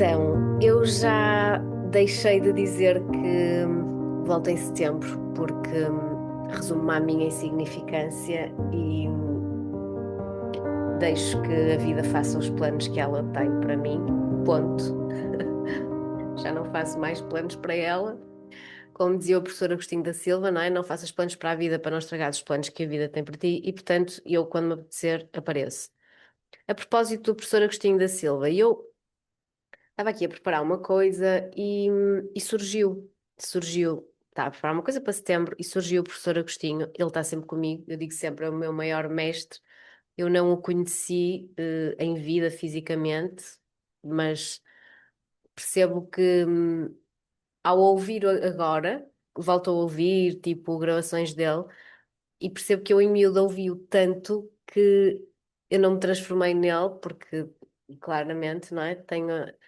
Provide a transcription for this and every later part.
Então, eu já deixei de dizer que volto em setembro, porque resumo-me à minha insignificância e deixo que a vida faça os planos que ela tem para mim. Ponto. Já não faço mais planos para ela. Como dizia o professor Agostinho da Silva, não é? Não faças planos para a vida para não estragar os planos que a vida tem para ti e, portanto, eu, quando me apetecer, apareço. A propósito do professor Agostinho da Silva, eu estava aqui a preparar uma coisa e surgiu, estava a preparar uma coisa para setembro e surgiu o professor Agostinho, ele está sempre comigo, eu digo sempre, é o meu maior mestre, eu não o conheci em vida fisicamente, mas percebo que ao ouvir agora, volto a ouvir, tipo, gravações dele, e percebo que eu em miúdo ouvi-o tanto que eu não me transformei nele, porque claramente, não é? Tenho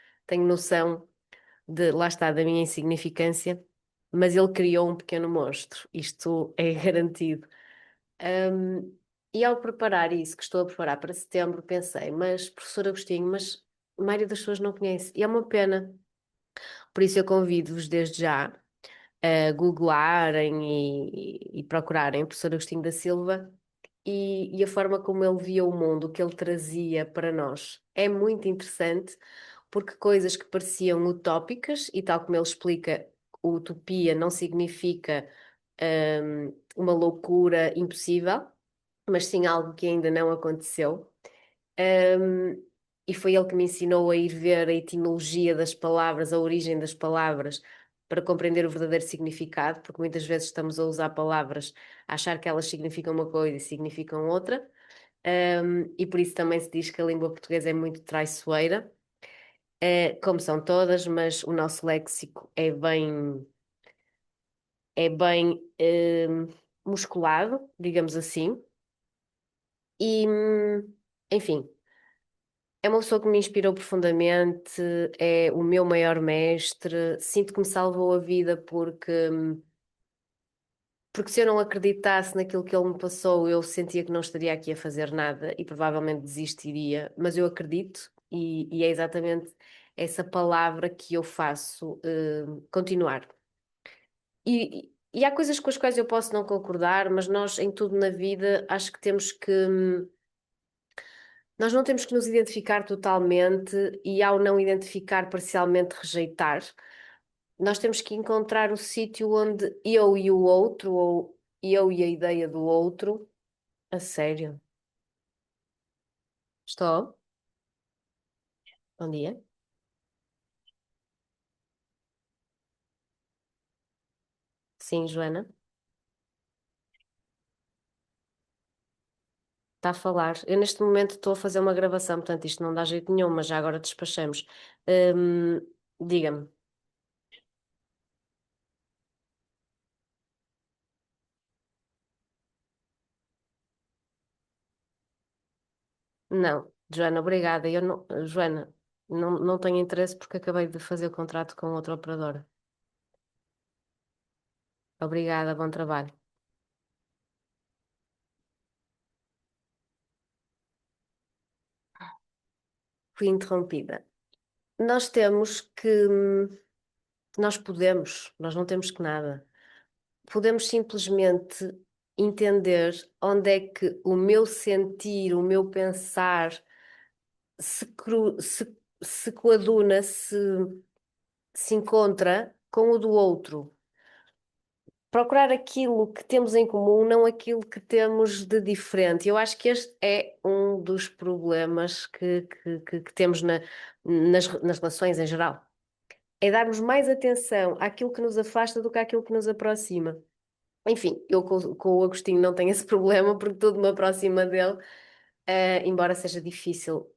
noção lá está, da minha insignificância, mas ele criou um pequeno monstro, isto é garantido. Um, e ao preparar isso, que estou a preparar para setembro, pensei, mas professor Agostinho, mas a maioria das pessoas não conhece, e é uma pena. Por isso eu convido-vos desde já a googlarem e procurarem o professor Agostinho da Silva e a forma como ele via o mundo, o que ele trazia para nós. É muito interessante porque coisas que pareciam utópicas, e tal como ele explica, utopia não significa uma loucura impossível, mas sim algo que ainda não aconteceu. Um, e foi ele que me ensinou a ir ver a etimologia das palavras, a origem das palavras, para compreender o verdadeiro significado, porque muitas vezes estamos a usar palavras, a achar que elas significam uma coisa e significam outra. E por isso também se diz que a língua portuguesa é muito traiçoeira, como são todas, mas o nosso léxico é bem musculado, digamos assim. E, enfim, é uma pessoa que me inspirou profundamente, é o meu maior mestre. Sinto que me salvou a vida porque se eu não acreditasse naquilo que ele me passou, eu sentia que não estaria aqui a fazer nada e provavelmente desistiria. Mas eu acredito e é exatamente essa palavra que eu faço, continuar. E há coisas com as quais eu posso não concordar, mas nós em tudo na vida acho que nós não temos que nos identificar totalmente e, ao não identificar, parcialmente rejeitar. Nós temos que encontrar o sítio onde eu e o outro, ou eu e a ideia do outro. A sério? Estou? Bom dia. Sim, Joana. Está a falar. Eu neste momento estou a fazer uma gravação, portanto isto não dá jeito nenhum, mas já agora despachamos. Hum, diga-me. Não, Joana, obrigada. Eu não, Joana, não tenho interesse porque acabei de fazer o contrato com outra operadora. Obrigada, bom trabalho. Fui interrompida. Nós temos que, nós não temos que nada. Podemos simplesmente entender onde é que o meu sentir, o meu pensar se, se coaduna, se encontra com o do outro. Procurar aquilo que temos em comum, não aquilo que temos de diferente. Eu acho que este é um dos problemas que temos nas relações em geral. É darmos mais atenção àquilo que nos afasta do que àquilo que nos aproxima. Enfim, eu com o Agostinho não tenho esse problema porque tudo me aproxima dele, embora seja difícil,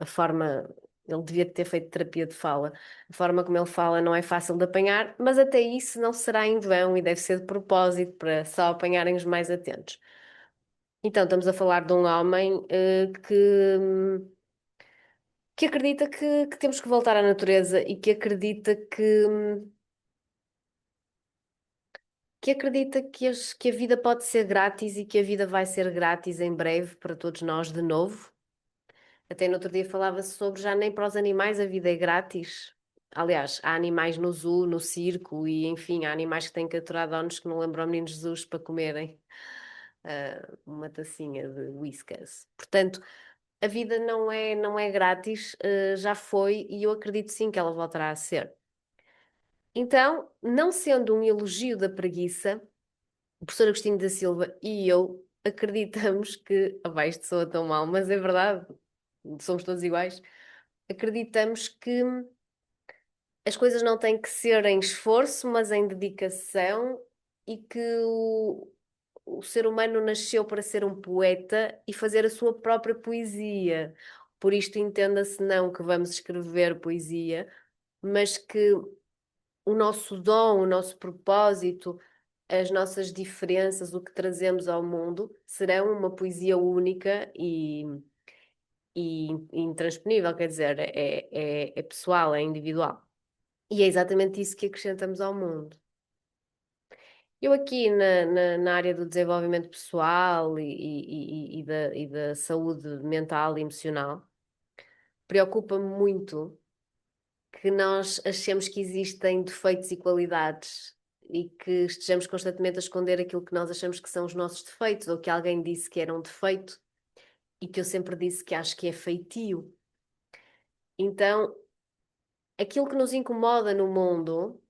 a forma. Ele devia ter feito terapia de fala. A forma como ele fala não é fácil de apanhar, mas até isso não será em vão e deve ser de propósito para só apanharem os mais atentos. Então, estamos a falar de um homem, que acredita que temos que voltar à natureza e que acredita que a vida pode ser grátis e que a vida vai ser grátis em breve para todos nós de novo. Até no outro dia falava-se sobre já nem para os animais a vida é grátis. Aliás, há animais no zoo, no circo e enfim, há animais que têm que aturar donos que não lembram ao menino Jesus para comerem uma tacinha de whiskas. Portanto, a vida não é grátis, já foi e eu acredito sim que ela voltará a ser. Então, não sendo um elogio da preguiça, o professor Agostinho da Silva e eu acreditamos que, isto soa tão mal, mas é verdade, somos todos iguais, acreditamos que as coisas não têm que ser em esforço, mas em dedicação e que o ser humano nasceu para ser um poeta e fazer a sua própria poesia. Por isto entenda-se não que vamos escrever poesia, mas que o nosso dom, o nosso propósito, as nossas diferenças, o que trazemos ao mundo, serão uma poesia única e intransponível, quer dizer, é pessoal, é individual. E é exatamente isso que acrescentamos ao mundo. Eu aqui na área do desenvolvimento pessoal e da saúde mental e emocional, preocupa-me muito que nós achemos que existem defeitos e qualidades e que estejamos constantemente a esconder aquilo que nós achamos que são os nossos defeitos ou que alguém disse que era um defeito e que eu sempre disse que acho que é feitio. Então, aquilo que nos incomoda no mundo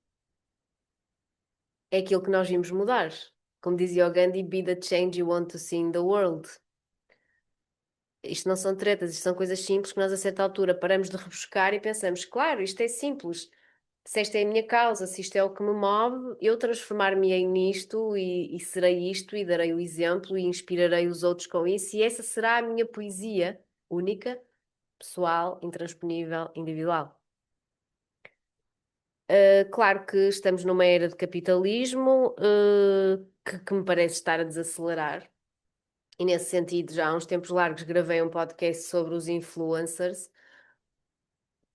é aquilo que nós vimos mudar. Como dizia o Gandhi, be the change you want to see in the world. Isto não são tretas, isto são coisas simples que nós a certa altura paramos de rebuscar e pensamos, claro, isto é simples. Se esta é a minha causa, se isto é o que me move, eu transformar-me-ei nisto e serei isto e darei o exemplo e inspirarei os outros com isso e essa será a minha poesia única, pessoal, intransponível, individual. Claro que estamos numa era de capitalismo, que me parece estar a desacelerar. E nesse sentido, já há uns tempos largos gravei um podcast sobre os influencers,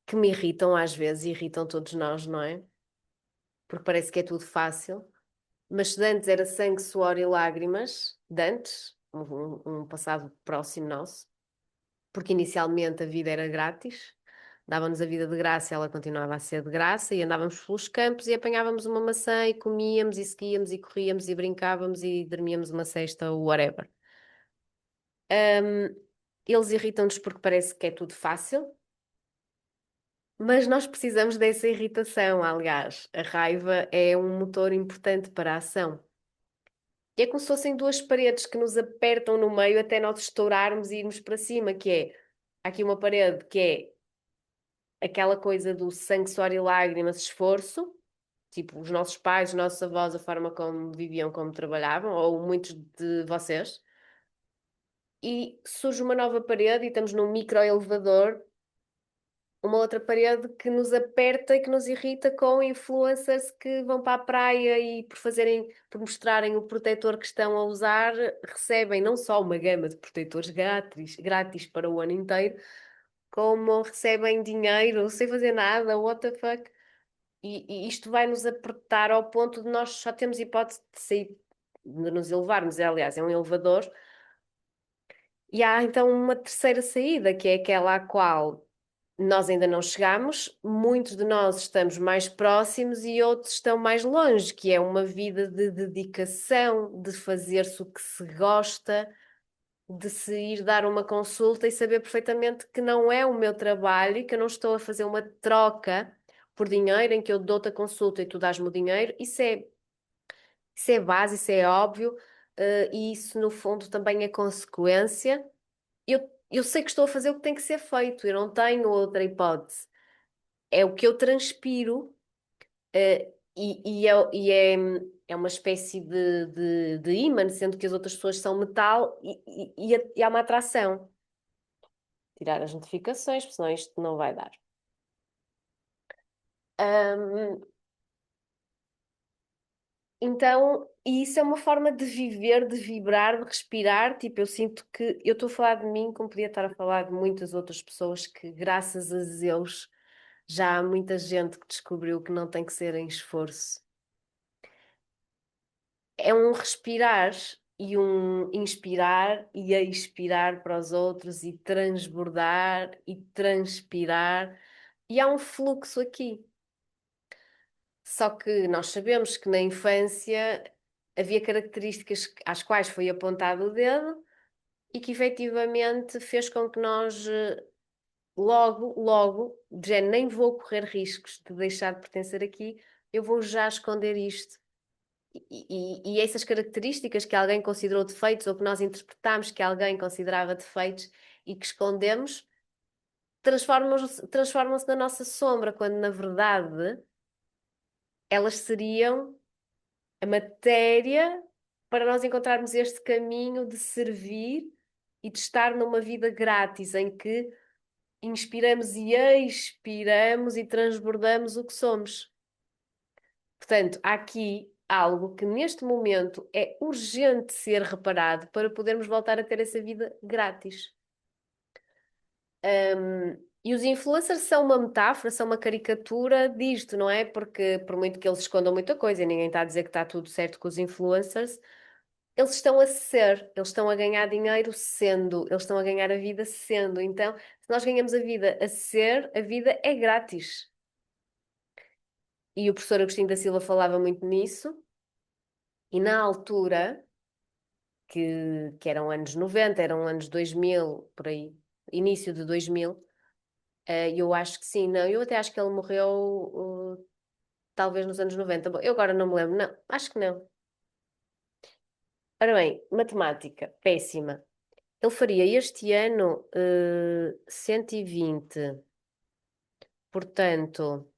que me irritam às vezes, e irritam todos nós, não é? Porque parece que é tudo fácil. Mas se de antes era sangue, suor e lágrimas, de antes, um passado próximo nosso, porque inicialmente a vida era grátis, dava-nos a vida de graça e ela continuava a ser de graça, e andávamos pelos campos e apanhávamos uma maçã e comíamos e seguíamos e corríamos e brincávamos e dormíamos uma cesta ou whatever. Eles irritam-nos porque parece que é tudo fácil, mas nós precisamos dessa irritação. Aliás, a raiva é um motor importante para a ação. E é como se fossem duas paredes que nos apertam no meio até nós estourarmos e irmos para cima, que é, há aqui uma parede que é aquela coisa do sangue, suor e lágrimas, esforço, tipo os nossos pais, os nossos avós, a forma como viviam, como trabalhavam, ou muitos de vocês. E surge uma nova parede e estamos num microelevador, uma outra parede que nos aperta e que nos irrita com influencers que vão para a praia e por mostrarem o protetor que estão a usar, recebem não só uma gama de protetores grátis para o ano inteiro, como recebem dinheiro sem fazer nada, what the fuck? E isto vai nos apertar ao ponto de nós só temos hipótese de sair, de nos elevarmos, aliás, é um elevador. E há então uma terceira saída, que é aquela à qual nós ainda não chegamos, muitos de nós estamos mais próximos e outros estão mais longe, que é uma vida de dedicação, de fazer-se o que se gosta, de se ir dar uma consulta e saber perfeitamente que não é o meu trabalho e que eu não estou a fazer uma troca por dinheiro em que eu dou-te a consulta e tu dás-me o dinheiro. Isso é base, isso é óbvio, e isso no fundo também é consequência. Eu sei que estou a fazer o que tem que ser feito, eu não tenho outra hipótese. É o que eu transpiro, e é uma espécie de ímã, sendo que as outras pessoas são metal e há uma atração. Tirar as notificações, porque senão isto não vai dar. Ahm, então, e isso é uma forma de viver, de vibrar, de respirar. Tipo, eu sinto que eu estou a falar de mim, como podia estar a falar de muitas outras pessoas que, graças a Deus, já há muita gente que descobriu que não tem que ser em esforço. É um respirar e um inspirar e expirar para os outros e transbordar e transpirar. E há um fluxo aqui. Só que nós sabemos que na infância havia características às quais foi apontado o dedo e que efetivamente fez com que nós logo, de género, nem vou correr riscos de deixar de pertencer aqui, eu vou já esconder isto. E essas características que alguém considerou defeitos ou que nós interpretamos que alguém considerava defeitos e que escondemos, transformam-se na nossa sombra, quando na verdade elas seriam a matéria para nós encontrarmos este caminho de servir e de estar numa vida grátis em que inspiramos e expiramos e transbordamos o que somos. Portanto, há aqui algo que neste momento é urgente ser reparado para podermos voltar a ter essa vida grátis. E os influencers são uma metáfora, são uma caricatura disto, não é? Porque por muito que eles escondam muita coisa e ninguém está a dizer que está tudo certo com os influencers, eles estão a ser, eles estão a ganhar dinheiro sendo, eles estão a ganhar a vida sendo. Então, se nós ganhamos a vida a ser, a vida é grátis. E o professor Agostinho da Silva falava muito nisso, e na altura, que eram anos 90, eram anos 2000, por aí, início de 2000, eu acho que sim, não, eu até acho que ele morreu talvez nos anos 90. Bom, eu agora não me lembro, não, acho que não. Ora bem, matemática, péssima. Ele faria este ano 120, portanto,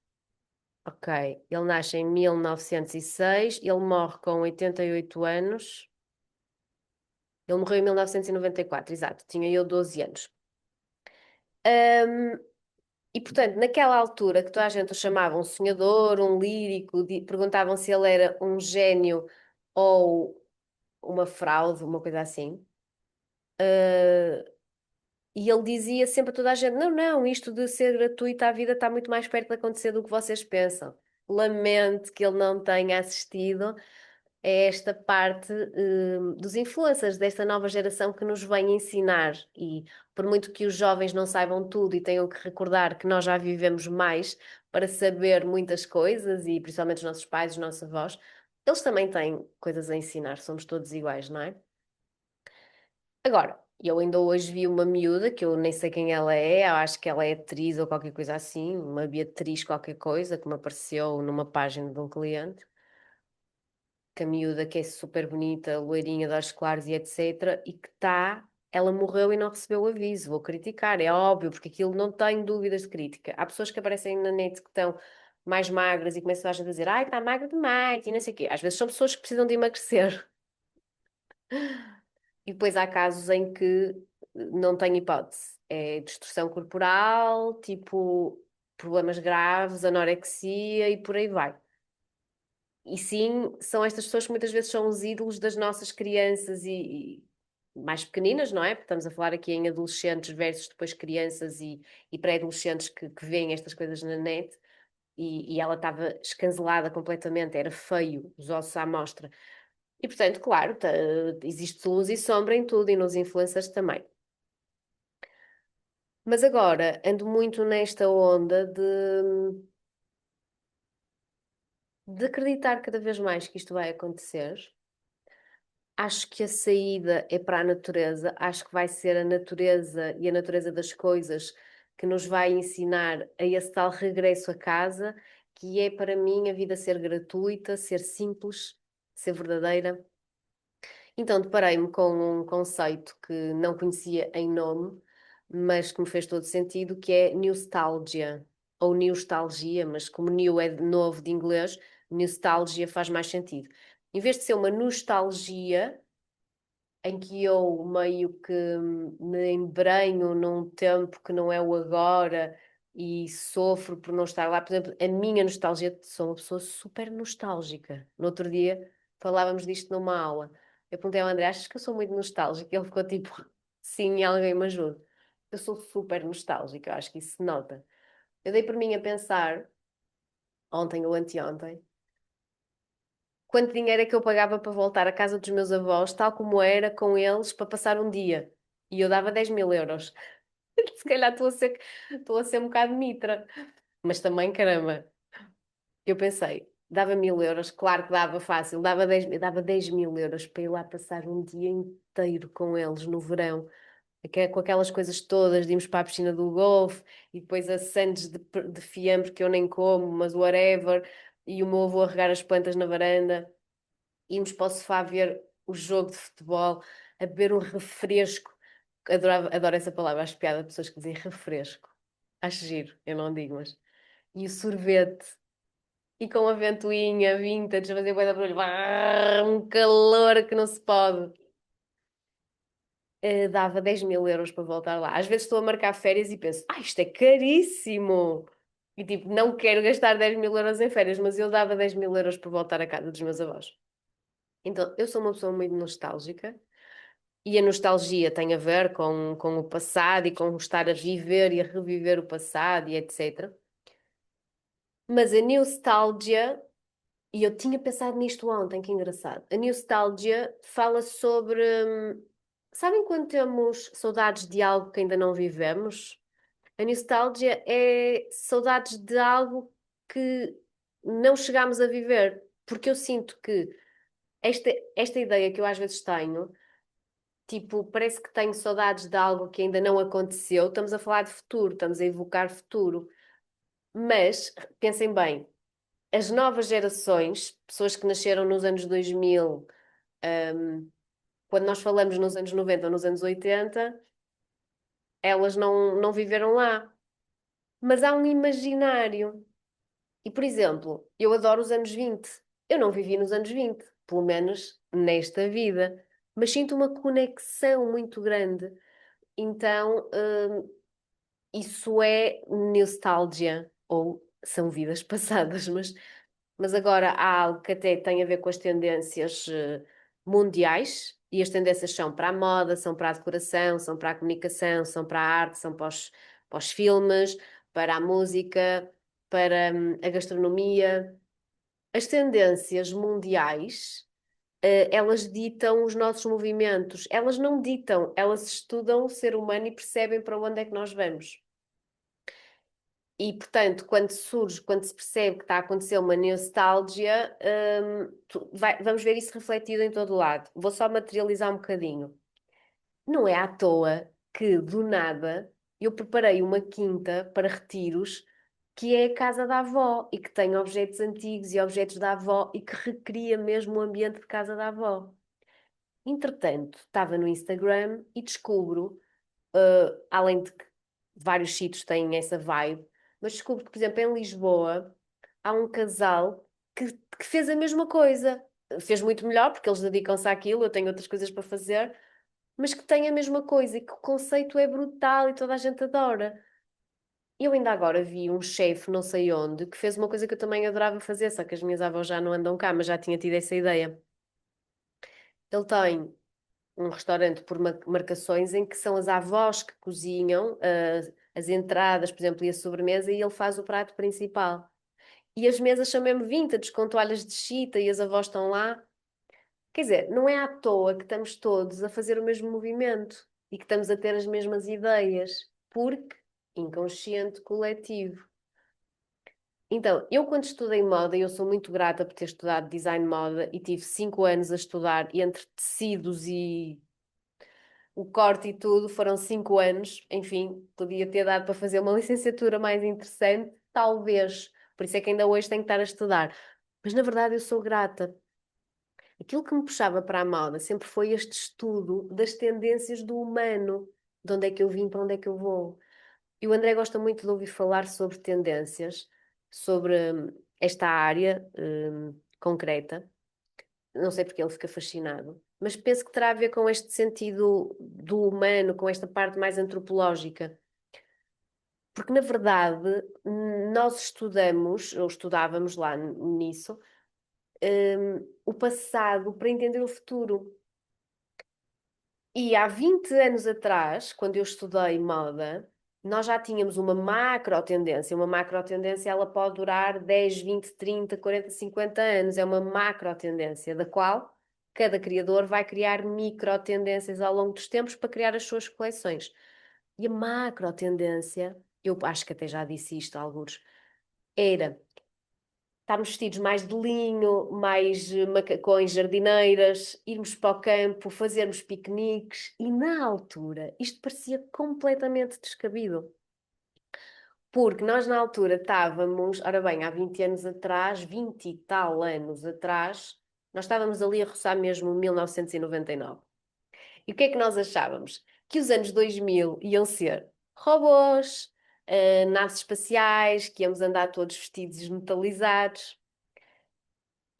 ok, ele nasce em 1906, ele morre com 88 anos, ele morreu em 1994, exato, tinha eu 12 anos. Ahm, e portanto, naquela altura que toda a gente o chamava um sonhador, um lírico, perguntavam se ele era um gênio ou uma fraude, uma coisa assim. E ele dizia sempre a toda a gente: não, não, isto de ser gratuito, a vida está muito mais perto de acontecer do que vocês pensam. Lamento que ele não tenha assistido a esta parte dos influencers, desta nova geração que nos vem ensinar. E por muito que os jovens não saibam tudo e tenham que recordar que nós já vivemos mais para saber muitas coisas, e principalmente os nossos pais, os nossos avós, eles também têm coisas a ensinar, somos todos iguais, não é? Agora, eu ainda hoje vi uma miúda, que eu nem sei quem ela é, eu acho que ela é atriz ou qualquer coisa assim, uma Beatriz qualquer coisa, que me apareceu numa página de um cliente, que a miúda que é super bonita, loirinha, de olhos claros e etc, e que está, ela morreu e não recebeu o aviso, vou criticar, é óbvio, porque aquilo não tenho dúvidas de crítica. Há pessoas que aparecem na net que estão mais magras e começam a dizer, ai, está magra demais, e não sei o quê. Às vezes são pessoas que precisam de emagrecer. E depois há casos em que não tem hipótese. É destruição corporal, tipo problemas graves, anorexia e por aí vai. E sim, são estas pessoas que muitas vezes são os ídolos das nossas crianças e mais pequeninas, não é? Porque estamos a falar aqui em adolescentes versus depois crianças e pré-adolescentes que veem estas coisas na net. E ela estava escancelada completamente, era feio, os ossos à mostra. E portanto, claro, existe luz e sombra em tudo e nos influencers também. Mas agora ando muito nesta onda de acreditar cada vez mais que isto vai acontecer. Acho que a saída é para a natureza, acho que vai ser a natureza e a natureza das coisas que nos vai ensinar a esse tal regresso a casa, que é para mim a vida ser gratuita, ser simples, ser verdadeira. Então deparei-me com um conceito que não conhecia em nome, mas que me fez todo sentido, que é nostalgia, ou nostalgia, mas como new é de novo de inglês, nostalgia faz mais sentido. Em vez de ser uma nostalgia, em que eu meio que me embrenho num tempo que não é o agora e sofro por não estar lá. Por exemplo, a minha nostalgia, sou uma pessoa super nostálgica. No outro dia falávamos disto numa aula. Eu perguntei ao André: achas que eu sou muito nostálgica? Ele ficou tipo: sim, alguém me ajuda. Eu sou super nostálgica, eu acho que isso se nota. Eu dei por mim a pensar, ontem ou anteontem, quanto dinheiro é que eu pagava para voltar à casa dos meus avós, tal como era com eles, para passar um dia. E eu dava 10.000 euros. Se calhar estou a ser um bocado mitra. Mas também, caramba, eu pensei, dava 1.000 euros, claro que dava fácil, dava 10.000 euros para ir lá passar um dia inteiro com eles no verão. Com aquelas coisas todas, de irmos para a piscina do golfe e depois a sandes de fiambre que eu nem como, mas whatever, e o meu avô a regar as plantas na varanda, íamos para o sofá ver o jogo de futebol, a beber um refresco. Adoro essa palavra, acho piada de pessoas que dizem refresco. Acho giro, eu não digo, mas. E o sorvete, e com a ventoinha vintage, a fazer bué de barulho, um calor que não se pode. Dava 10.000 euros para voltar lá. Às vezes estou a marcar férias e penso, isto é caríssimo! E tipo, não quero gastar 10.000 euros em férias, mas eu dava 10.000 euros para voltar à casa dos meus avós. Então, eu sou uma pessoa muito nostálgica e a nostalgia tem a ver com o passado e com estar a viver e a reviver o passado e etc. Mas a nostalgia, e eu tinha pensado nisto ontem, que engraçado. A nostalgia fala sobre. Sabem quando temos saudades de algo que ainda não vivemos? A nostalgia é saudades de algo que não chegámos a viver. Porque eu sinto que esta ideia que eu às vezes tenho, tipo, parece que tenho saudades de algo que ainda não aconteceu. Estamos a falar de futuro, estamos a evocar futuro. Mas, pensem bem, as novas gerações, pessoas que nasceram nos anos 2000, quando nós falamos nos anos 90 ou nos anos 80, elas não viveram lá. Mas há um imaginário. E, por exemplo, eu adoro os anos 20. Eu não vivi nos anos 20, pelo menos nesta vida. Mas sinto uma conexão muito grande. Então, isso é nostalgia. Ou são vidas passadas, mas agora há algo que até tem a ver com as tendências mundiais, e as tendências são para a moda, são para a decoração, são para a comunicação, são para a arte, são para os filmes, para a música, para a gastronomia. As tendências mundiais, elas ditam os nossos movimentos. Elas não ditam, elas estudam o ser humano e percebem para onde é que nós vamos. E, portanto, quando se percebe que está a acontecer uma nostalgia, vamos ver isso refletido em todo o lado. Vou só materializar um bocadinho. Não é à toa que, do nada, eu preparei uma quinta para retiros que é a casa da avó e que tem objetos antigos e objetos da avó e que recria mesmo o ambiente de casa da avó. Entretanto, estava no Instagram e descubro, além de que vários sítios têm essa vibe, mas descubro que, por exemplo, em Lisboa há um casal que fez a mesma coisa. Fez muito melhor, porque eles dedicam-se àquilo, eu tenho outras coisas para fazer, mas que tem a mesma coisa e que o conceito é brutal e toda a gente adora. Eu ainda agora vi um chefe, não sei onde, que fez uma coisa que eu também adorava fazer, só que as minhas avós já não andam cá, mas já tinha tido essa ideia. Ele tem um restaurante por marcações em que são as avós que cozinham, as entradas, por exemplo, e a sobremesa, e ele faz o prato principal. E as mesas são mesmo vintage, com toalhas de chita e as avós estão lá. Quer dizer, não é à toa que estamos todos a fazer o mesmo movimento e que estamos a ter as mesmas ideias, porque inconsciente coletivo. Então, eu quando estudei moda, eu sou muito grata por ter estudado design de moda e tive 5 anos a estudar entre tecidos e o corte e tudo, foram 5 anos. Enfim, podia ter dado para fazer uma licenciatura mais interessante, talvez. Por isso é que ainda hoje tenho que estar a estudar. Mas na verdade eu sou grata. Aquilo que me puxava para a moda sempre foi este estudo das tendências do humano. De onde é que eu vim, para onde é que eu vou. E o André gosta muito de ouvir falar sobre tendências, sobre esta área concreta. Não sei porque ele fica fascinado, mas penso que terá a ver com este sentido do humano, com esta parte mais antropológica. Porque, na verdade, nós estudamos, ou estudávamos lá nisso, o passado para entender o futuro. E há 20 anos atrás, quando eu estudei moda, nós já tínhamos uma macro tendência. Uma macro tendência ela pode durar 10, 20, 30, 40, 50 anos. É uma macro tendência, da qual cada criador vai criar micro tendências ao longo dos tempos para criar as suas coleções. E a macro tendência, eu acho que até já disse isto a alguns, era estarmos vestidos mais de linho, mais macacões, jardineiras, irmos para o campo, fazermos piqueniques. E na altura isto parecia completamente descabido. Porque nós na altura estávamos, ora bem, há 20 anos atrás, 20 e tal anos atrás, nós estávamos ali a roçar mesmo 1999. E o que é que nós achávamos? Que os anos 2000 iam ser robôs, naves espaciais, que íamos andar todos vestidos metalizados.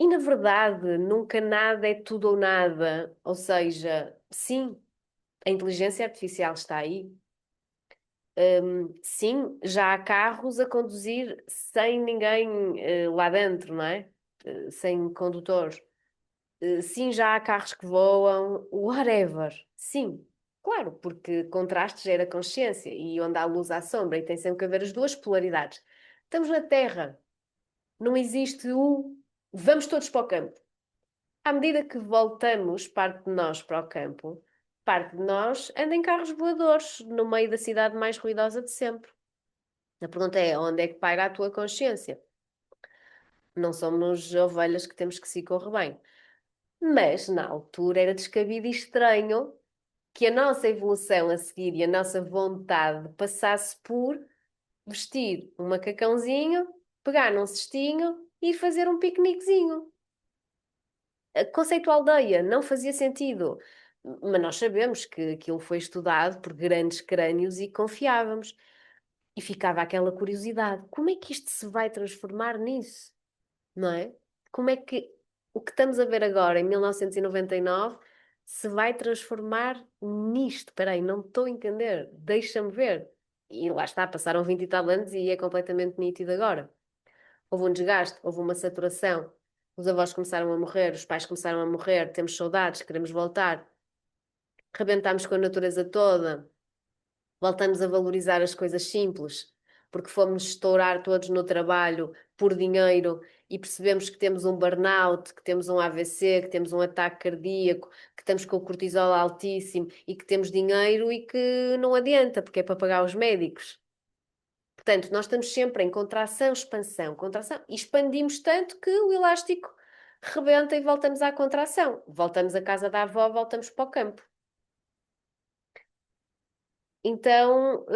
E na verdade, nunca nada é tudo ou nada. Ou seja, sim, a inteligência artificial está aí. Sim, já há carros a conduzir sem ninguém lá dentro, não é? Sem condutor. Sim, já há carros que voam, whatever. Sim, claro, porque contraste gera consciência e onde há luz há sombra e tem sempre que haver as duas polaridades. Estamos na Terra, não existe o vamos todos para o campo. À medida que voltamos, parte de nós para o campo, parte de nós anda em carros voadores no meio da cidade mais ruidosa de sempre. A pergunta é: onde é que paira a tua consciência? Não somos ovelhas que temos que se correr bem. Mas na altura era descabido e estranho que a nossa evolução a seguir e a nossa vontade passasse por vestir um macacãozinho, pegar num cestinho e ir fazer um piqueniquezinho. Conceito aldeia, não fazia sentido. Mas nós sabemos que aquilo foi estudado por grandes crânios e confiávamos. E ficava aquela curiosidade: como é que isto se vai transformar nisso? Não é? Como é que o que estamos a ver agora, em 1999, se vai transformar nisto? Espera aí, não estou a entender. Deixa-me ver. E lá está, passaram 20 e tal anos e é completamente nítido agora. Houve um desgaste, houve uma saturação. Os avós começaram a morrer, os pais começaram a morrer, temos saudades, queremos voltar. Rebentámos com a natureza toda, voltamos a valorizar as coisas simples, porque fomos estourar todos no trabalho por dinheiro e percebemos que temos um burnout, que temos um AVC, que temos um ataque cardíaco, que estamos com o cortisol altíssimo e que temos dinheiro e que não adianta, porque é para pagar os médicos. Portanto, nós estamos sempre em contração, expansão, contração, e expandimos tanto que o elástico rebenta e voltamos à contração. Voltamos à casa da avó, voltamos para o campo. Então,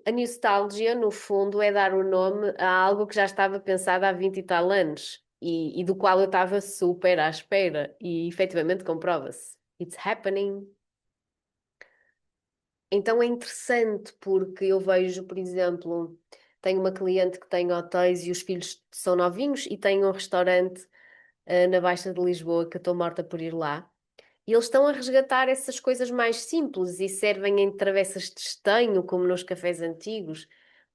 a nostalgia, no fundo, é dar o nome a algo que já estava pensado há 20 e tal anos e do qual eu estava super à espera e efetivamente comprova-se. It's happening. Então é interessante porque eu vejo, por exemplo, tenho uma cliente que tem hotéis e os filhos são novinhos e tem um restaurante, na Baixa de Lisboa que eu estou morta por ir lá. E eles estão a resgatar essas coisas mais simples e servem em travessas de estanho, como nos cafés antigos.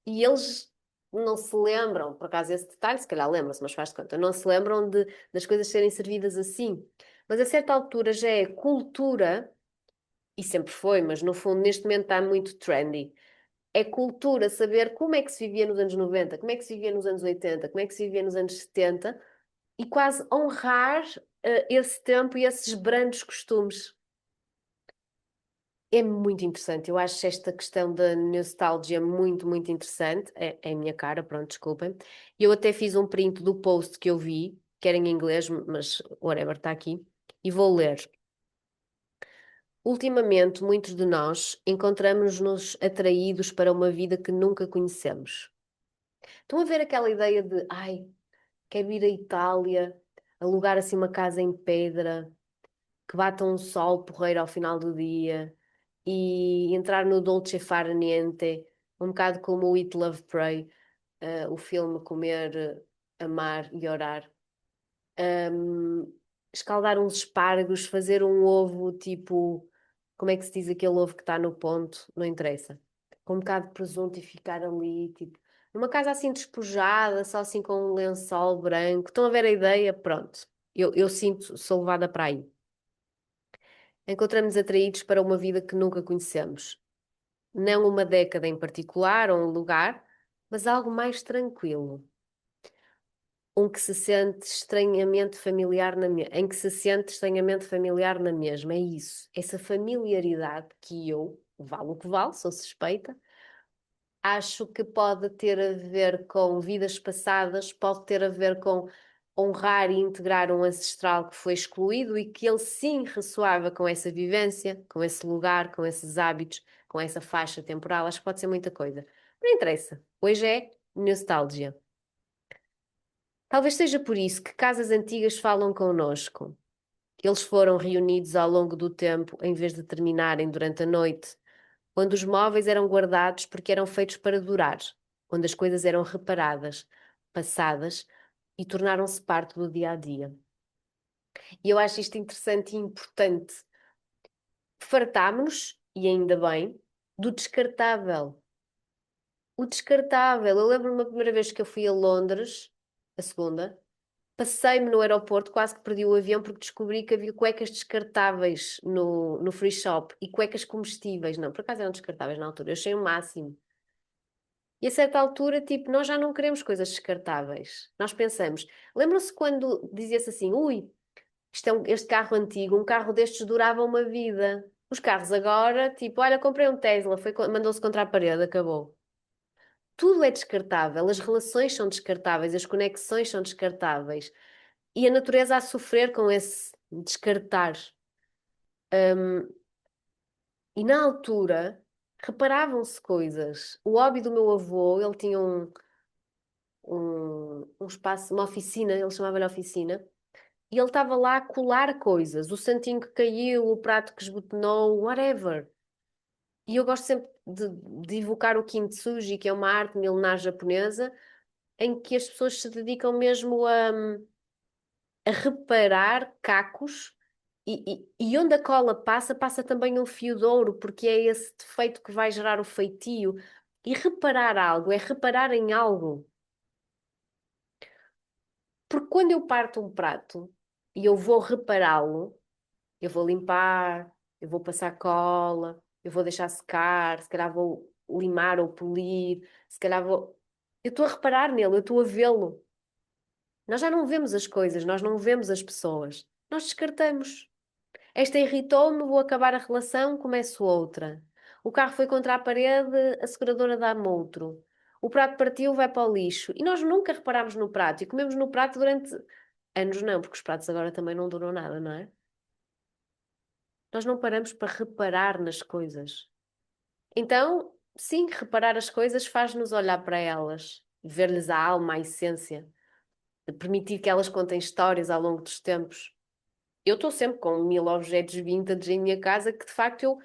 E eles não se lembram, por acaso esse detalhe, se calhar lembram-se, mas faz de conta, não se lembram das coisas serem servidas assim. Mas a certa altura já é cultura, e sempre foi, mas no fundo neste momento está muito trendy. É cultura saber como é que se vivia nos anos 90, como é que se vivia nos anos 80, como é que se vivia nos anos 70 e quase honrar esse tempo e esses brandos costumes. É muito interessante. Eu acho esta questão da nostalgia muito, muito interessante. É a minha cara, pronto, desculpem. Eu até fiz um print do post que eu vi, que era em inglês, mas whatever, está aqui, e vou ler. Ultimamente, muitos de nós encontramos-nos atraídos para uma vida que nunca conhecemos. Estão a ver aquela ideia de, ai, quero ir à Itália, alugar assim uma casa em pedra, que bata um sol porreiro ao final do dia e entrar no Dolce Far Niente, um bocado como o Eat, Love, Pray, o filme Comer, Amar e Orar. Um, Escaldar uns espargos, fazer um ovo tipo, como é que se diz aquele ovo que está no ponto? Não interessa. Com um bocado de presunto e ficar ali, tipo, numa casa assim despojada, só assim com um lençol branco. Estão a ver a ideia? Pronto. Eu sinto, sou levada para aí. Encontramos atraídos para uma vida que nunca conhecemos. não uma década em particular ou um lugar, mas algo mais tranquilo. Um que se sente estranhamente familiar em que se sente estranhamente familiar na mesma, é isso. Essa familiaridade que eu, vale o que vale, sou suspeita, acho que pode ter a ver com vidas passadas, pode ter a ver com honrar e integrar um ancestral que foi excluído e que ele sim ressoava com essa vivência, com esse lugar, com esses hábitos, com essa faixa temporal. Acho que pode ser muita coisa. Não interessa. Hoje é nostalgia. Talvez seja por isso que casas antigas falam connosco. Eles foram reunidos ao longo do tempo em vez de terminarem durante a noite, onde os móveis eram guardados porque eram feitos para durar, onde as coisas eram reparadas, passadas e tornaram-se parte do dia a dia. E eu acho isto interessante e importante. Fartámos-nos, e ainda bem, do descartável. O descartável. Eu lembro-me a primeira vez que eu fui a Londres, a segunda, passei-me no aeroporto, quase que perdi o avião porque descobri que havia cuecas descartáveis no free shop e cuecas comestíveis. Não, por acaso eram descartáveis na altura, eu achei o máximo. E a certa altura, tipo, nós já não queremos coisas descartáveis. Nós pensamos, lembram-se quando dizia-se assim, ui, este carro antigo, um carro destes durava uma vida. Os carros agora, tipo, olha, comprei um Tesla, mandou-se contra a parede, acabou. Tudo é descartável, as relações são descartáveis, as conexões são descartáveis. E a natureza a sofrer com esse descartar. E na altura, reparavam-se coisas. O hobby do meu avô, ele tinha um espaço, uma oficina, ele chamava-lhe oficina, e ele estava lá a colar coisas, o santinho que caiu, o prato que esbotonou, whatever. E eu gosto sempre de evocar o kintsugi, que é uma arte milenar japonesa, em que as pessoas se dedicam mesmo a reparar cacos e onde a cola passa, passa também um fio de ouro, porque é esse defeito que vai gerar o feitio. E reparar algo é reparar em algo. Porque quando eu parto um prato e eu vou repará-lo, eu vou limpar, eu vou passar cola, eu vou deixar secar, se calhar vou limar ou polir, se calhar vou. Eu estou a reparar nele, eu estou a vê-lo. Nós já não vemos as coisas, nós não vemos as pessoas. Nós descartamos. Esta irritou-me, vou acabar a relação, começo outra. O carro foi contra a parede, a seguradora dá-me outro. O prato partiu, vai para o lixo. E nós nunca reparámos no prato e comemos no prato durante anos, não, porque os pratos agora também não duram nada, não é? Nós não paramos para reparar nas coisas. Então, sim, reparar as coisas faz-nos olhar para elas, ver-lhes a alma, a essência, permitir que elas contem histórias ao longo dos tempos. Eu estou sempre com 1000 objetos vintage em minha casa que de facto eu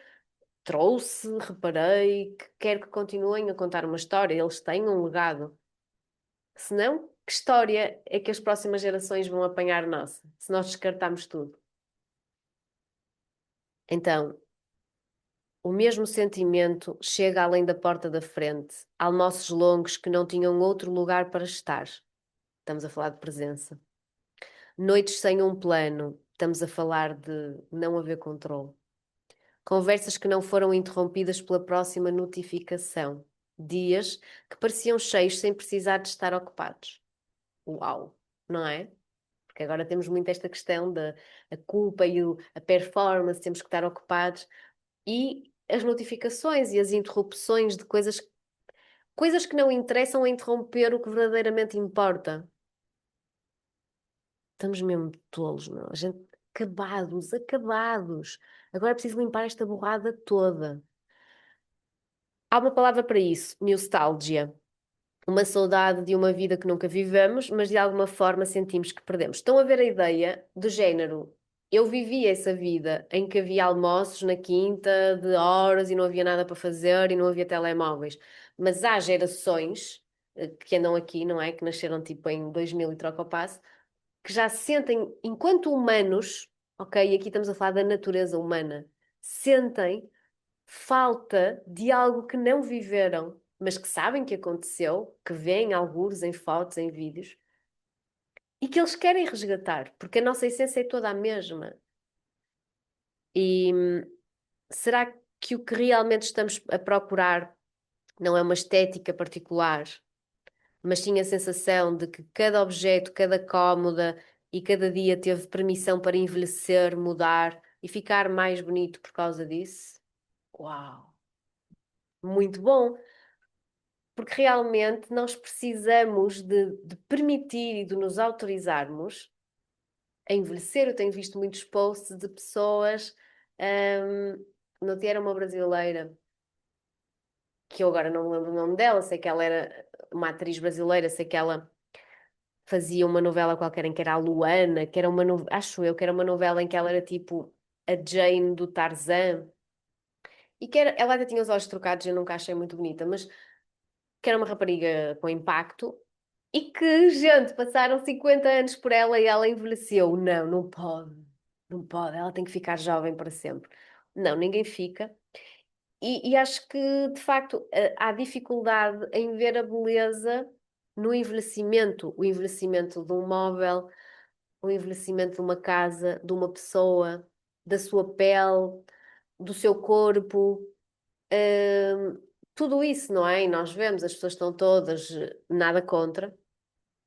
trouxe, reparei, que quero que continuem a contar uma história, eles têm um legado. Senão, que história é que as próximas gerações vão apanhar nossa, se nós descartarmos tudo? Então, o mesmo sentimento chega além da porta da frente, almoços longos que não tinham outro lugar para estar. Estamos a falar de presença. Noites sem um plano, estamos a falar de não haver controle. Conversas que não foram interrompidas pela próxima notificação. Dias que pareciam cheios sem precisar de estar ocupados. Uau, não é? Porque agora temos muito esta questão da a culpa e a performance, temos que estar ocupados. E as notificações e as interrupções de coisas que não interessam a interromper o que verdadeiramente importa. Estamos mesmo tolos, não? A gente, acabados, acabados. Agora é preciso limpar esta borrada toda. Há uma palavra para isso, nostalgia. Uma saudade de uma vida que nunca vivemos, mas de alguma forma sentimos que perdemos. Estão a ver a ideia do género? Eu vivi essa vida em que havia almoços na quinta de horas e não havia nada para fazer e não havia telemóveis. Mas há gerações que andam aqui, não é? Que nasceram tipo em 2000 e troca o passo, que já sentem, enquanto humanos, ok? E aqui estamos a falar da natureza humana, sentem falta de algo que não viveram, mas que sabem que aconteceu, que veem algures em fotos, em vídeos, e que eles querem resgatar, porque a nossa essência é toda a mesma. E será que o que realmente estamos a procurar não é uma estética particular, mas sim a sensação de que cada objeto, cada cómoda e cada dia teve permissão para envelhecer, mudar e ficar mais bonito por causa disso. Uau! Muito bom! Porque realmente nós precisamos de permitir e de nos autorizarmos a envelhecer. Eu tenho visto muitos posts de pessoas, não era uma brasileira, que eu agora não me lembro o nome dela, sei que ela era uma atriz brasileira, sei que ela fazia uma novela qualquer em que era a Luana, que era uma acho eu que era uma novela em que ela era tipo a Jane do Tarzan, e que ela até tinha os olhos trocados, eu nunca achei muito bonita, mas que era uma rapariga com impacto, e que, gente, passaram 50 anos por ela e ela envelheceu. Não, não pode, não pode, ela tem que ficar jovem para sempre. Não, ninguém fica. E acho que, de facto, há dificuldade em ver a beleza no envelhecimento. O envelhecimento de um móvel, o envelhecimento de uma casa, de uma pessoa, da sua pele, do seu corpo. hum, Tudo isso, não é? E nós vemos, as pessoas estão todas, nada contra.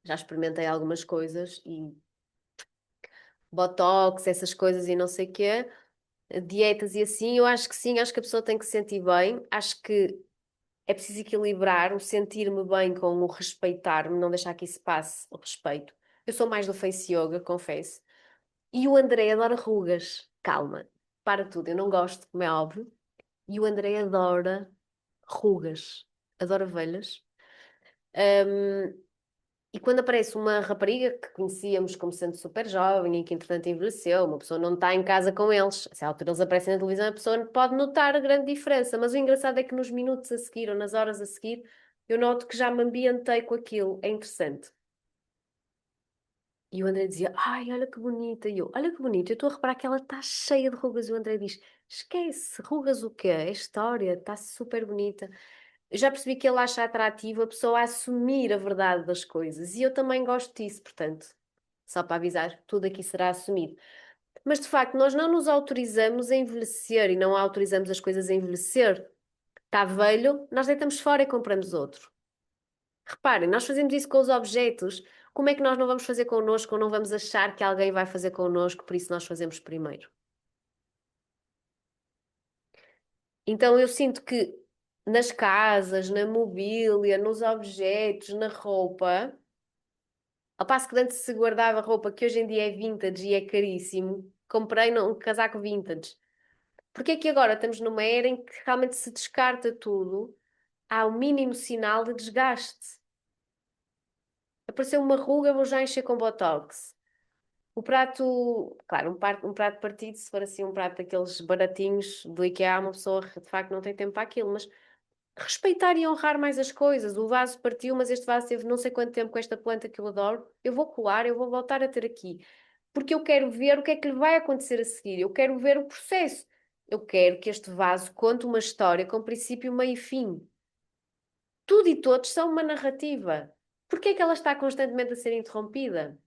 Já experimentei algumas coisas e botox, essas coisas e não sei o quê, dietas e assim, eu acho que sim, acho que a pessoa tem que se sentir bem, acho que é preciso equilibrar o sentir-me bem com o respeitar-me, não deixar que isso passe o respeito. Eu sou mais do face yoga, confesso. E o André adora rugas. Calma, para tudo, eu não gosto, como é óbvio. E o André adora rugas, adora velhas. Hum, E quando aparece uma rapariga que conhecíamos como sendo super jovem e que entretanto envelheceu, uma pessoa não está em casa com eles, se à altura eles aparecem na televisão, a pessoa pode notar a grande diferença, mas o engraçado é que nos minutos a seguir ou nas horas a seguir, eu noto que já me ambientei com aquilo, é interessante. E o André dizia, ai, olha que bonita, e eu, olha que bonita, eu estou a reparar que ela está cheia de rugas, e o André diz, esquece, rugas o quê? É história, está super bonita. Eu já percebi que ele acha atrativo a pessoa a assumir a verdade das coisas. E eu também gosto disso, portanto, só para avisar, tudo aqui será assumido. Mas de facto, nós não nos autorizamos a envelhecer e não autorizamos as coisas a envelhecer. Está velho, nós deitamos fora e compramos outro. Reparem, nós fazemos isso com os objetos. Como é que nós não vamos fazer connosco ou não vamos achar que alguém vai fazer connosco, por isso nós fazemos primeiro? Então eu sinto que nas casas, na mobília, nos objetos, na roupa. Ao passo que antes se guardava roupa que hoje em dia é vintage e é caríssimo, comprei um casaco vintage. Porque é que agora estamos numa era em que realmente se descarta tudo, há o mínimo sinal de desgaste. Apareceu uma ruga, vou já encher com botox. O prato, claro, um prato partido, se for assim um prato daqueles baratinhos do IKEA, uma pessoa de facto não tem tempo para aquilo, mas respeitar e honrar mais as coisas. O vaso partiu, mas este vaso teve não sei quanto tempo com esta planta que eu adoro. Eu vou colar, eu vou voltar a ter aqui. Porque eu quero ver o que é que lhe vai acontecer a seguir. Eu quero ver o processo. Eu quero que este vaso conte uma história com princípio, meio e fim. Tudo e todos são uma narrativa. Porquê é que ela está constantemente a ser interrompida?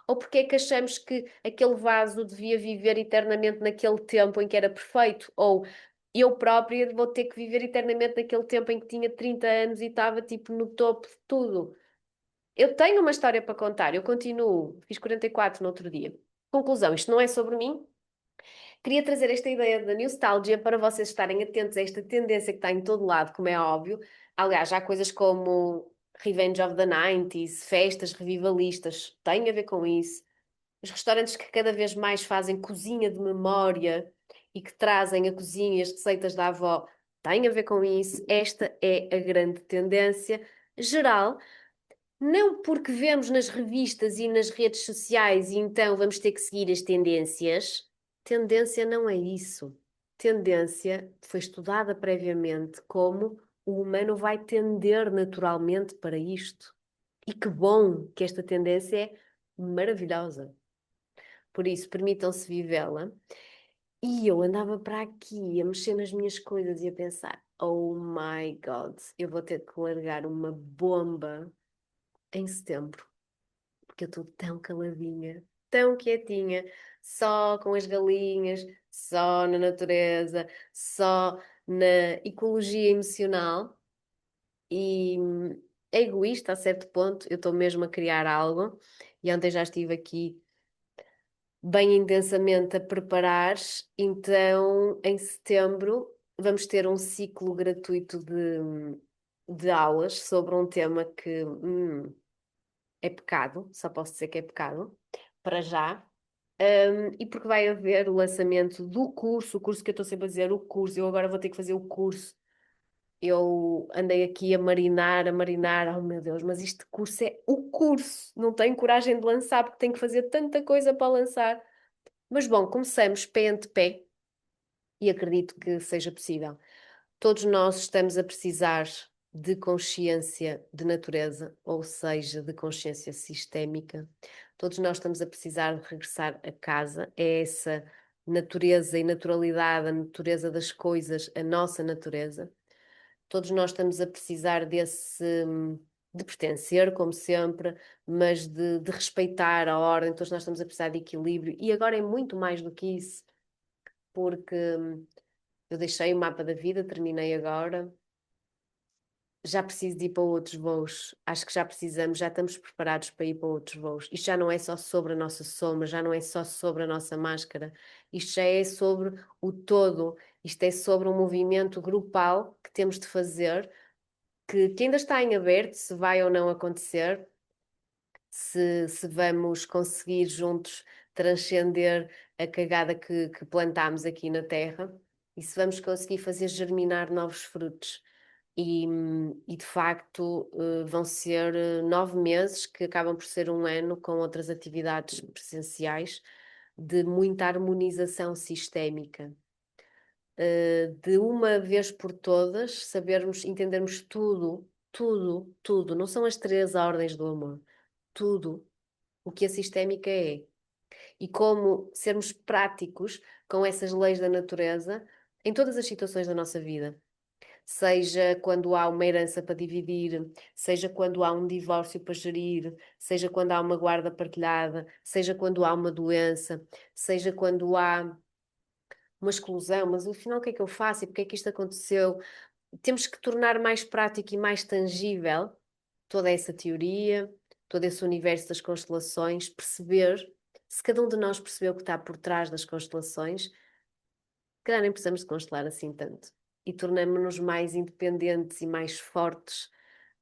Ou porque é que achamos que aquele vaso devia viver eternamente naquele tempo em que era perfeito? Ou eu própria vou ter que viver eternamente naquele tempo em que tinha 30 anos e estava tipo no topo de tudo? Eu tenho uma história para contar, eu continuo, fiz 44 no outro dia. Conclusão, isto não é sobre mim. Queria trazer esta ideia da nostalgia para vocês estarem atentos a esta tendência que está em todo lado, como é óbvio. Aliás, há coisas como Revenge of the 90s, festas revivalistas, tem a ver com isso. Os restaurantes que cada vez mais fazem cozinha de memória e que trazem a cozinha e as receitas da avó, têm a ver com isso. Esta é a grande tendência geral. Não porque vemos nas revistas e nas redes sociais e então vamos ter que seguir as tendências. Tendência não é isso. Tendência foi estudada previamente como o humano vai tender naturalmente para isto. E que bom que esta tendência é maravilhosa. Por isso, permitam-se vivê-la. E eu andava para aqui a mexer nas minhas coisas e a pensar: oh my God, eu vou ter que largar uma bomba em setembro, porque eu estou tão caladinha. tão quietinha, só com as galinhas, só na natureza, só na ecologia emocional e é egoísta a certo ponto. Eu estou mesmo a criar algo e ontem já estive aqui bem intensamente a preparar, então em setembro vamos ter um ciclo gratuito de aulas sobre um tema que é pecado, só posso dizer que é pecado, para já. E porque vai haver o lançamento do curso, o curso que eu estou sempre a dizer, o curso, eu agora vou ter que fazer o curso. Eu andei aqui a marinar, oh meu Deus, mas este curso é o curso, não tenho coragem de lançar porque tenho que fazer tanta coisa para lançar. Mas bom, começamos pé ante pé e acredito que seja possível. Todos nós estamos a precisar de consciência de natureza, ou seja, de consciência sistémica. Todos nós estamos a precisar de regressar a casa. É essa natureza e naturalidade, a natureza das coisas, a nossa natureza. Todos nós estamos a precisar de pertencer, como sempre, mas de respeitar a ordem. Todos nós estamos a precisar de equilíbrio. E agora é muito mais do que isso, porque eu deixei o mapa da vida, terminei agora. Já preciso de ir para outros voos. Acho que já precisamos, já estamos preparados para ir para outros voos. Isto já não é só sobre a nossa sombra, já não é só sobre a nossa máscara. Isto já é sobre o todo. Isto é sobre um movimento grupal que temos de fazer, que ainda está em aberto, se vai ou não acontecer, se vamos conseguir juntos transcender a cagada que plantámos aqui na Terra e se vamos conseguir fazer germinar novos frutos. E de facto vão ser 9 meses que acabam por ser um ano com outras atividades presenciais de muita harmonização sistémica. De uma vez por todas sabermos, entendermos tudo, tudo, tudo, não são as 13 ordens do amor, tudo o que a sistémica é e como sermos práticos com essas leis da natureza em todas as situações da nossa vida. Seja quando há uma herança para dividir, seja quando há um divórcio para gerir, seja quando há uma guarda partilhada, seja quando há uma doença, seja quando há uma exclusão, mas afinal o que é que eu faço e porque é que isto aconteceu? Temos que tornar mais prático e mais tangível toda essa teoria, todo esse universo das constelações, perceber, se cada um de nós percebeu o que está por trás das constelações, calhar nem precisamos de constelar assim tanto. E tornamos-nos mais independentes e mais fortes,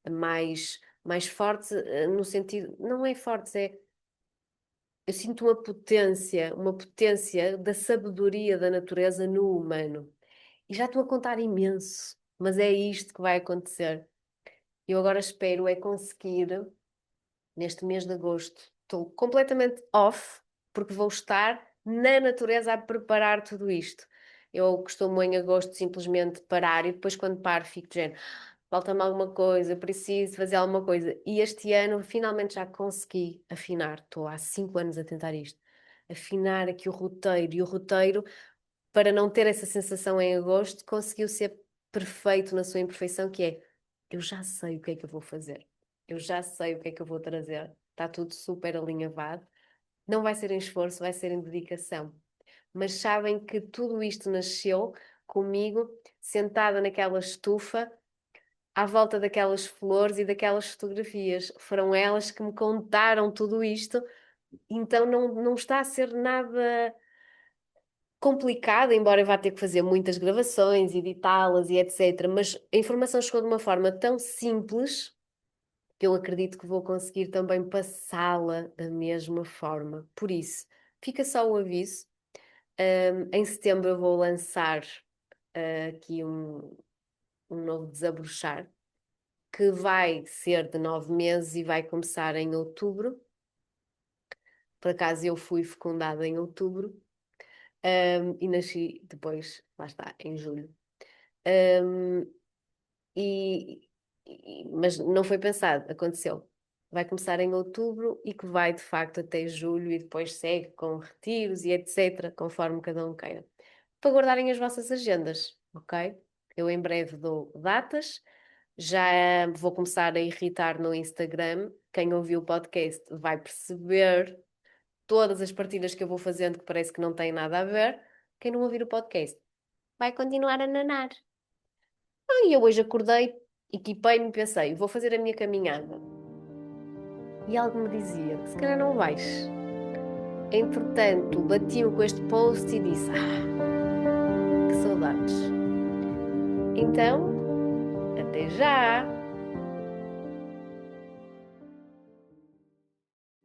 mais fortes no sentido, não é fortes, é eu sinto uma potência da sabedoria da natureza no humano. E já estou a contar imenso, mas é isto que vai acontecer. Eu agora espero é conseguir, neste mês de agosto, estou completamente off, porque vou estar na natureza a preparar tudo isto. Eu costumo em agosto simplesmente parar e depois quando paro fico de género, falta-me alguma coisa, preciso fazer alguma coisa. E este ano finalmente já consegui afinar, estou há 5 anos a tentar isto, afinar aqui o roteiro, e o roteiro, para não ter essa sensação em agosto, conseguiu ser perfeito na sua imperfeição, que é, eu já sei o que é que eu vou fazer, eu já sei o que é que eu vou trazer, está tudo super alinhavado, não vai ser em esforço, vai ser em dedicação. Mas sabem que tudo isto nasceu comigo, sentada naquela estufa, à volta daquelas flores e daquelas fotografias. Foram elas que me contaram tudo isto, então não está a ser nada complicado, embora eu vá ter que fazer muitas gravações, editá-las e etc. Mas a informação chegou de uma forma tão simples que eu acredito que vou conseguir também passá-la da mesma forma. Por isso, fica só o aviso. Em setembro eu vou lançar aqui um novo desabrochar, que vai ser de 9 meses e vai começar em outubro. Por acaso eu fui fecundada em outubro, e nasci depois, lá está, em julho. Um, mas não foi pensado, aconteceu. Vai começar em outubro e que vai de facto até julho e depois segue com retiros e etc., conforme cada um queira. Para guardarem as vossas agendas, ok? Eu em breve dou datas, já vou começar a irritar no Instagram. Quem ouviu o podcast vai perceber todas as partilhas que eu vou fazendo que parece que não têm nada a ver, quem não ouvir o podcast vai continuar a nanar. E eu hoje acordei, equipei-me e pensei, vou fazer a minha caminhada. E algo me dizia, se calhar não vais. Entretanto, bati-me com este post e disse, que saudades. Então, até já!